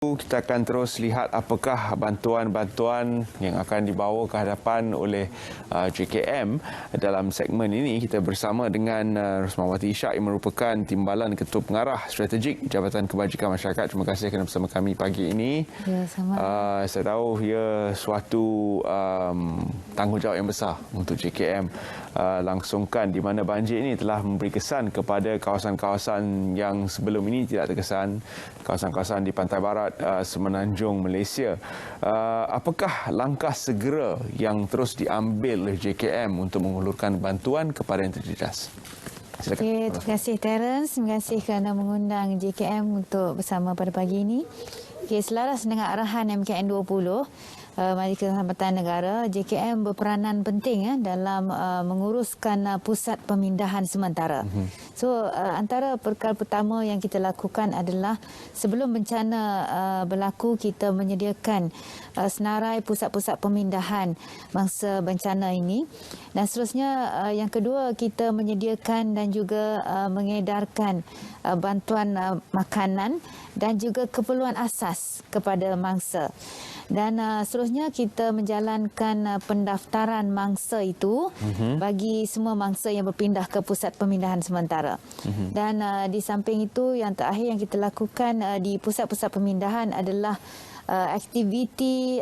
Kita akan terus lihat apakah bantuan-bantuan yang akan dibawa ke hadapan oleh JKM dalam segmen ini. Kita bersama dengan Rosmawati Ishak yang merupakan Timbalan Ketua Pengarah Strategik Jabatan Kebajikan Masyarakat. Terima kasih kerana bersama kami pagi ini. Ya, sama. Saya tahu ia suatu tanggungjawab yang besar untuk JKM langsungkan, di mana banjir ini telah memberi kesan kepada kawasan-kawasan yang sebelum ini tidak terkesan, kawasan-kawasan di pantai barat Semenanjung Malaysia. Apakah langkah segera yang terus diambil oleh JKM untuk mengulurkan bantuan kepada yang terjejas? Silakan. Okay, terima kasih Terence. Terima kasih kerana mengundang JKM untuk bersama pada pagi ini. Okay, selaras dengan arahan MKN 20, Majlis Keselamatan Negara, JKM berperanan penting dalam menguruskan pusat pemindahan sementara. So, antara perkara pertama yang kita lakukan adalah sebelum bencana berlaku, kita menyediakan senarai pusat-pusat pemindahan mangsa bencana ini. Dan seterusnya, yang kedua, kita menyediakan dan juga mengedarkan bantuan makanan dan juga keperluan asas kepada mangsa. Dan seterusnya kita menjalankan pendaftaran mangsa itu bagi semua mangsa yang berpindah ke pusat pemindahan sementara. Dan di samping itu, yang terakhir yang kita lakukan di pusat-pusat pemindahan adalah aktiviti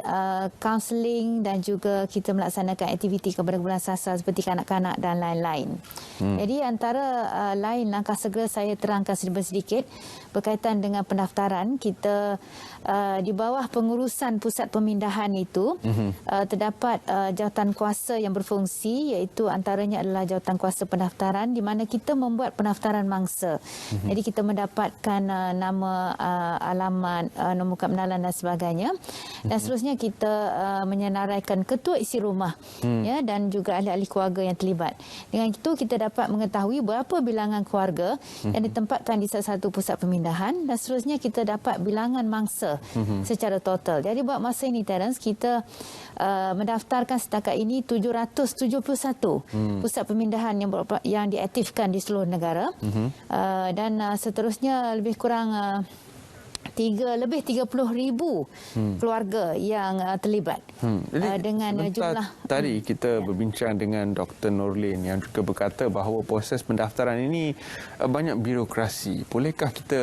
kaunseling dan juga kita melaksanakan aktiviti kepada kumpulan sasar seperti kanak-kanak dan lain-lain. Jadi antara lain langkah segera saya terangkan sedikit berkaitan dengan pendaftaran. Kita di bawah pengurusan pusat pemindahan itu terdapat jawatan kuasa yang berfungsi, iaitu antaranya adalah jawatan kuasa pendaftaran, di mana kita membuat pendaftaran mangsa. Jadi kita mendapatkan nama, alamat, nombor kad pengenalan dan sebagainya. Dan seterusnya kita menyenaraikan ketua isi rumah ya, dan juga ahli-ahli keluarga yang terlibat. Dengan itu kita dapat mengetahui berapa bilangan keluarga yang ditempatkan di satu pusat pemindahan, dan seterusnya kita dapat bilangan mangsa secara total. Jadi buat masa ini Terence, kita mendaftarkan setakat ini 771 pusat pemindahan yang diaktifkan di seluruh negara. Dan seterusnya lebih kurang lebih 30,000 keluarga yang terlibat. Jadi, dengan jumlah tadi kita berbincang dengan Dr. Nurlin yang juga berkata bahawa proses pendaftaran ini banyak birokrasi. Bolehkah kita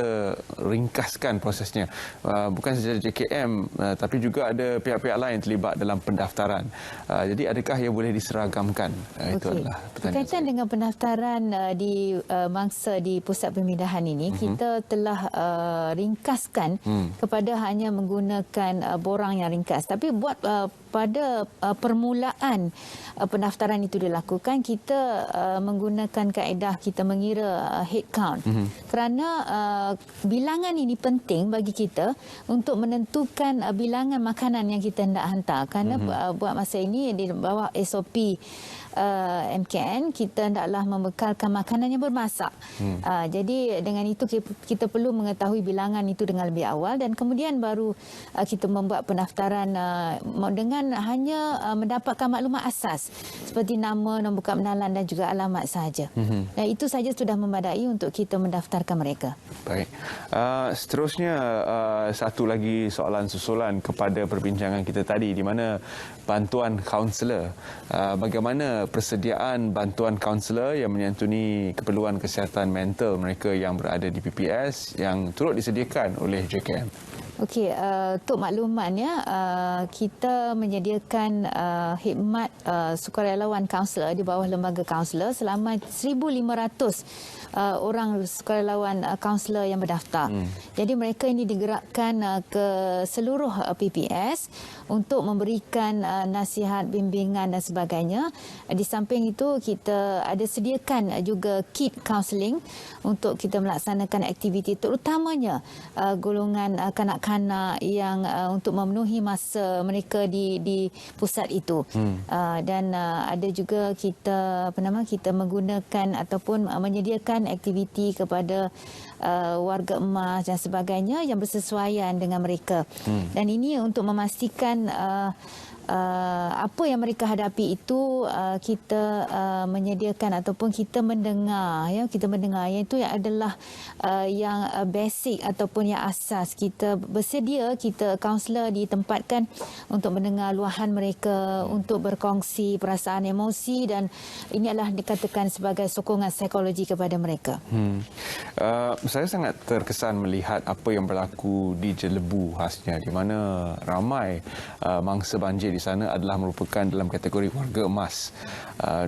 ringkaskan prosesnya? Bukan sahaja JKM tapi juga ada pihak-pihak lain terlibat dalam pendaftaran. Jadi adakah ia boleh diseragamkan? Itu adalah pertanyaan berkaitan saya. dengan pendaftaran di mangsa di pusat pemindahan ini, kita telah ringkaskan kepada hanya menggunakan borang yang ringkas. Tapi buat pada permulaan pendaftaran itu dilakukan, kita menggunakan kaedah kita mengira head count. Kerana bilangan ini penting bagi kita untuk menentukan bilangan makanan yang kita hendak hantar. Kerana buat masa ini di bawah SOP MKN, kita hendaklah membekalkan makanan yang bermasak. Jadi dengan itu kita perlu mengetahui bilangan itu dengan lebih awal, dan kemudian baru kita membuat pendaftaran dengan hanya mendapatkan maklumat asas seperti nama, nombor kad pengenalan dan juga alamat sahaja. Dan itu saja sudah memadai untuk kita mendaftarkan mereka. Baik. Seterusnya satu lagi soalan susulan kepada perbincangan kita tadi, di mana bantuan kaunselor. Bagaimana persediaan bantuan kaunselor yang menyantuni keperluan kesihatan mental mereka yang berada di PPS yang turut disediakan oleh JKM? Okey, untuk maklumannya, kita menyediakan khidmat sukarelawan kaunselor di bawah lembaga kaunselor selama 1,500 orang sukarelawan kaunselor yang berdaftar. Jadi mereka ini digerakkan ke seluruh PPS untuk memberikan nasihat, bimbingan dan sebagainya. Di samping itu, kita ada sediakan juga kit kaunseling untuk kita melaksanakan aktiviti, terutamanya golongan kanak-kanak yang untuk memenuhi masa mereka di pusat itu. Dan ada juga kita kita menggunakan ataupun menyediakan aktiviti kepada warga emas dan sebagainya yang bersesuaian dengan mereka. Dan ini untuk memastikan apa yang mereka hadapi itu kita menyediakan ataupun kita mendengar, iaitu yang adalah yang basic ataupun yang asas. Kita bersedia, kita kaunselor ditempatkan untuk mendengar luahan mereka, untuk berkongsi perasaan emosi, dan ini adalah dikatakan sebagai sokongan psikologi kepada mereka. Saya sangat terkesan melihat apa yang berlaku di Jelebu khasnya, di mana ramai mangsa banjir di sana adalah merupakan dalam kategori warga emas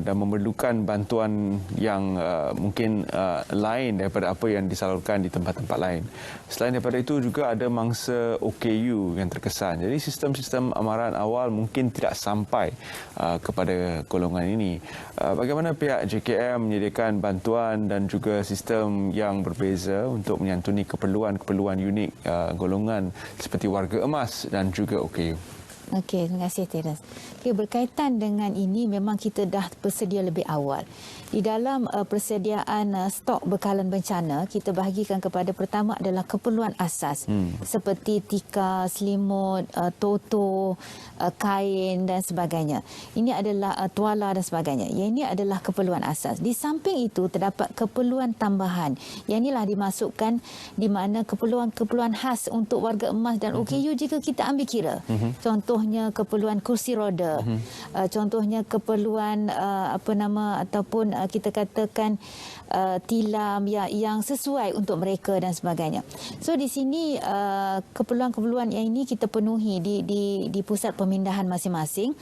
dan memerlukan bantuan yang mungkin lain daripada apa yang disalurkan di tempat-tempat lain. Selain daripada itu juga ada mangsa OKU yang terkesan. Jadi sistem-sistem amaran awal mungkin tidak sampai kepada golongan ini. Bagaimana pihak JKM menyediakan bantuan dan juga sistem yang berbeza untuk menyantuni keperluan-keperluan unik golongan seperti warga emas dan juga OKU? Okey, terima kasih Terence. Berkaitan dengan ini memang kita dah bersedia lebih awal. Di dalam persediaan stok bekalan bencana, kita bahagikan kepada pertama adalah keperluan asas seperti tikar, selimut, toto, kain dan sebagainya. Ini adalah tuala dan sebagainya. Yang ini adalah keperluan asas. Di samping itu terdapat keperluan tambahan. Yang inilah dimasukkan di mana keperluan-keperluan khas untuk warga emas dan OKU jika kita ambil kira. Contohnya keperluan kursi roda. Contohnya keperluan ataupun kita katakan tilam yang sesuai untuk mereka dan sebagainya. So di sini keperluan-keperluan yang ini kita penuhi di pusat pemindahan masing-masing.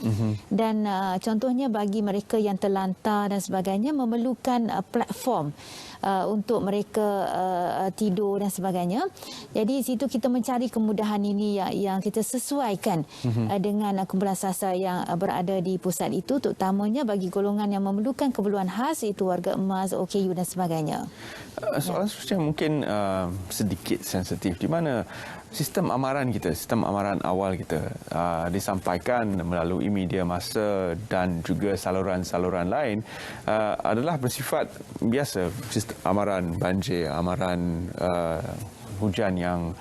Dan contohnya bagi mereka yang terlantar dan sebagainya memerlukan platform untuk mereka tidur dan sebagainya. Jadi di situ kita mencari kemudahan ini yang kita sesuaikan dengan kumpulan sasar yang berada di pusat itu, terutamanya bagi golongan yang memerlukan keperluan khas iaitu warga emas, OKU dan sebagainya. Soalan seterusnya mungkin sedikit sensitif, di mana sistem amaran kita, sistem amaran awal kita disampaikan melalui media massa dan juga saluran-saluran lain adalah bersifat biasa, sistem amaran banjir, amaran hujan yang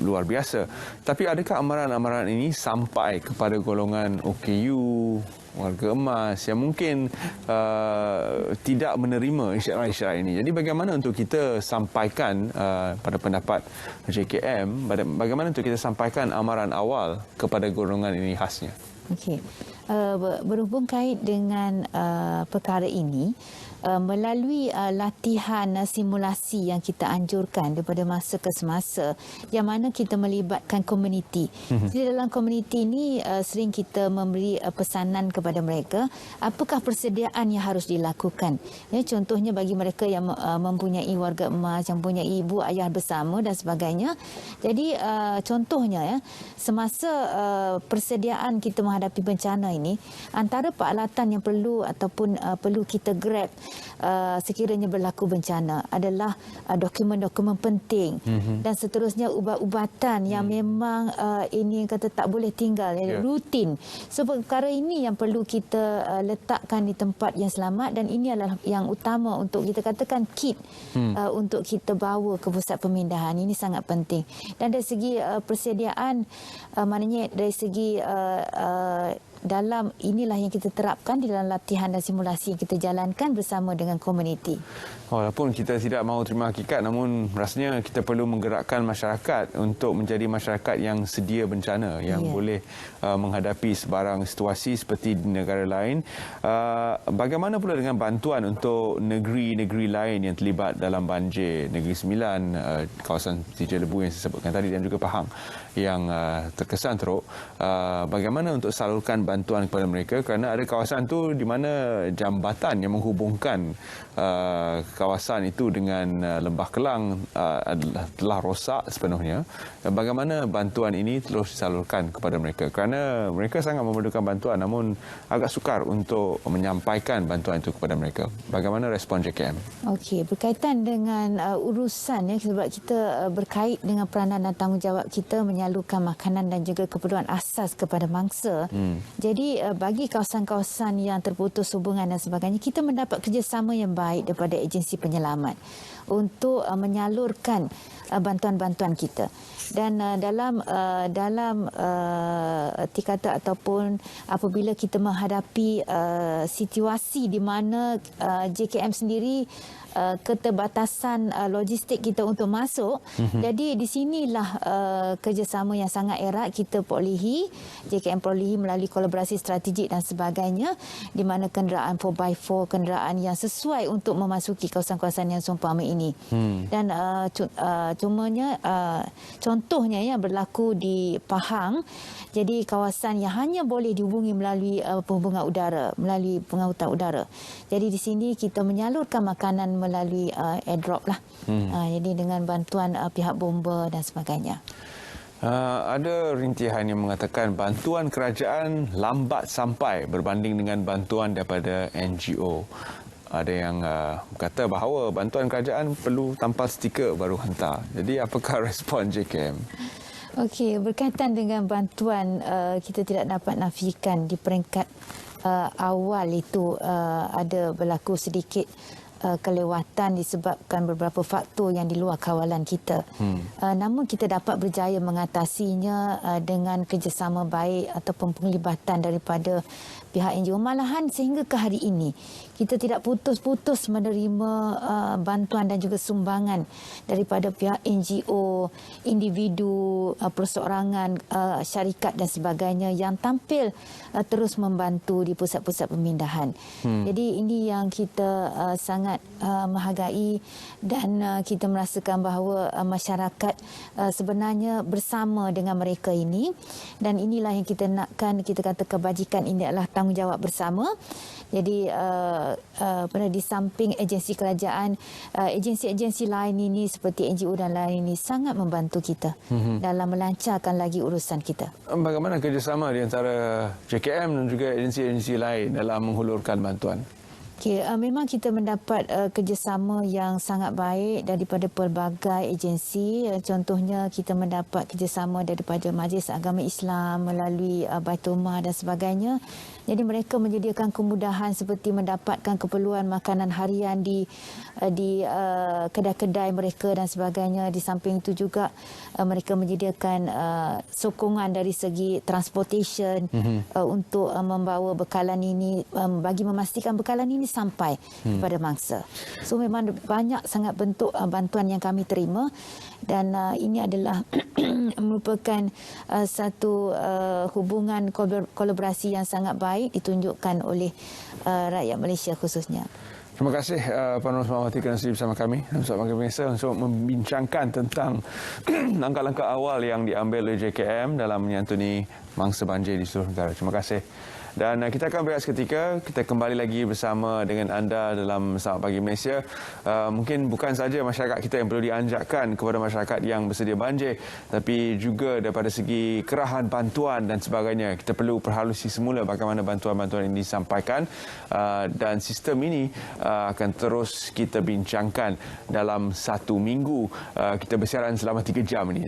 luar biasa. Tapi adakah amaran-amaran ini sampai kepada golongan OKU, warga emas yang mungkin tidak menerima isyarat-isyarat ini? Jadi bagaimana untuk kita sampaikan pada pendapat JKM, bagaimana untuk kita sampaikan amaran awal kepada golongan ini khasnya? Okey. Berhubung kait dengan perkara ini, melalui latihan simulasi yang kita anjurkan daripada masa ke semasa, yang mana kita melibatkan komuniti. Di dalam komuniti ini sering kita memberi pesanan kepada mereka apakah persediaan yang harus dilakukan. Ya, contohnya bagi mereka yang mempunyai warga emas, yang mempunyai ibu ayah bersama dan sebagainya. Jadi contohnya semasa persediaan kita menghadapi bencana ini, antara peralatan yang perlu ataupun perlu kita grab sekiranya berlaku bencana adalah dokumen-dokumen penting dan seterusnya ubat-ubatan yang memang ini kata tak boleh tinggal, rutin. So perkara ini yang perlu kita letakkan di tempat yang selamat, dan ini adalah yang utama untuk kita katakan kit untuk kita bawa ke pusat pemindahan. Ini sangat penting. Dan dari segi persediaan, maknanya dari segi dalam inilah yang kita terapkan di dalam latihan dan simulasi yang kita jalankan bersama dengan komuniti. Walaupun kita tidak mahu terima hakikat, namun rasanya kita perlu menggerakkan masyarakat untuk menjadi masyarakat yang sedia bencana, yang boleh menghadapi sebarang situasi seperti di negara lain. Bagaimana pula dengan bantuan untuk negeri-negeri lain yang terlibat dalam banjir? Negeri Sembilan, kawasan Jelebu yang saya sebutkan tadi, dan juga Pahang yang terkesan teruk. Bagaimana untuk salurkan bantuan kepada mereka, kerana ada kawasan tu di mana jambatan yang menghubungkan kawasan itu dengan Lembah Kelang telah rosak sepenuhnya. Bagaimana bantuan ini terus disalurkan kepada mereka, kerana mereka sangat memerlukan bantuan namun agak sukar untuk menyampaikan bantuan itu kepada mereka. Bagaimana respon JKM? Okey, berkaitan dengan urusan sebab kita berkait dengan peranan dan tanggungjawab kita menyalurkan makanan dan juga keperluan asas kepada mangsa. Jadi bagi kawasan-kawasan yang terputus hubungan dan sebagainya, kita mendapat kerjasama yang baik daripada agensi penyelamat untuk menyalurkan bantuan-bantuan kita. Dan dalam erti kata ataupun apabila kita menghadapi situasi di mana JKM sendiri keterbatasan logistik kita untuk masuk. Jadi di sinilah kerjasama yang sangat erat kita perolehi, JKM perolehi melalui kolaborasi strategik dan sebagainya, di mana kenderaan 4x4, kenderaan yang sesuai untuk memasuki kawasan-kawasan yang seumpama ini. Dan contohnya yang berlaku di Pahang, jadi kawasan yang hanya boleh dihubungi melalui penghubungan udara, melalui pengangkutan udara. Jadi di sini kita menyalurkan makanan melalui airdrop lah. Jadi dengan bantuan pihak bomba dan sebagainya. Ada rintihan yang mengatakan bantuan kerajaan lambat sampai berbanding dengan bantuan daripada NGO. Ada yang kata bahawa bantuan kerajaan perlu tampal stiker baru hantar. Jadi apakah respon JKM? Okey, berkaitan dengan bantuan, kita tidak dapat nafikan di peringkat awal itu ada berlaku sedikit kelewatan disebabkan beberapa faktor yang di luar kawalan kita. Namun kita dapat berjaya mengatasinya dengan kerjasama baik ataupun penglibatan daripada pihak NGO. Malahan sehingga ke hari ini kita tidak putus-putus menerima bantuan dan juga sumbangan daripada pihak NGO, individu, perseorangan, syarikat dan sebagainya yang tampil terus membantu di pusat-pusat pemindahan. Jadi ini yang kita sangat menghargai dan kita merasakan bahawa masyarakat sebenarnya bersama dengan mereka ini, dan inilah yang kita nakkan. Kita kata kebajikan ini adalah tanggungjawab bersama. Jadi di samping agensi kerajaan, agensi-agensi lain ini seperti NGO dan lain ini sangat membantu kita dalam melancarkan lagi urusan kita. Bagaimana kerjasama di antara JKM dan juga agensi-agensi lain dalam menghulurkan bantuan? Okay, memang kita mendapat kerjasama yang sangat baik daripada pelbagai agensi. Contohnya kita mendapat kerjasama daripada Majlis Agama Islam melalui Baitul Mal dan sebagainya. Jadi mereka menyediakan kemudahan seperti mendapatkan keperluan makanan harian di kedai-kedai mereka dan sebagainya. Di samping itu juga mereka menyediakan sokongan dari segi transportation untuk membawa bekalan ini, bagi memastikan bekalan ini sampai kepada mangsa. So memang banyak sangat bentuk bantuan yang kami terima, dan ini adalah merupakan satu hubungan kolaborasi yang sangat baik ditunjukkan oleh rakyat Malaysia khususnya. Terima kasih Puan Rosmawati kerana sudi bersama kami bersama Malaysia untuk membincangkan tentang langkah-langkah awal yang diambil oleh JKM dalam menyantuni mangsa banjir di seluruh negara. Terima kasih. Dan kita akan berehat seketika. Kita kembali lagi bersama dengan anda dalam Selamat Pagi Malaysia. Mungkin bukan saja masyarakat kita yang perlu dianjakkan kepada masyarakat yang bersedia banjir, tapi juga daripada segi kerahan bantuan dan sebagainya. Kita perlu perhalusi semula bagaimana bantuan-bantuan ini disampaikan, dan sistem ini akan terus kita bincangkan dalam 1 minggu. Kita bersiaran selama 3 jam ini.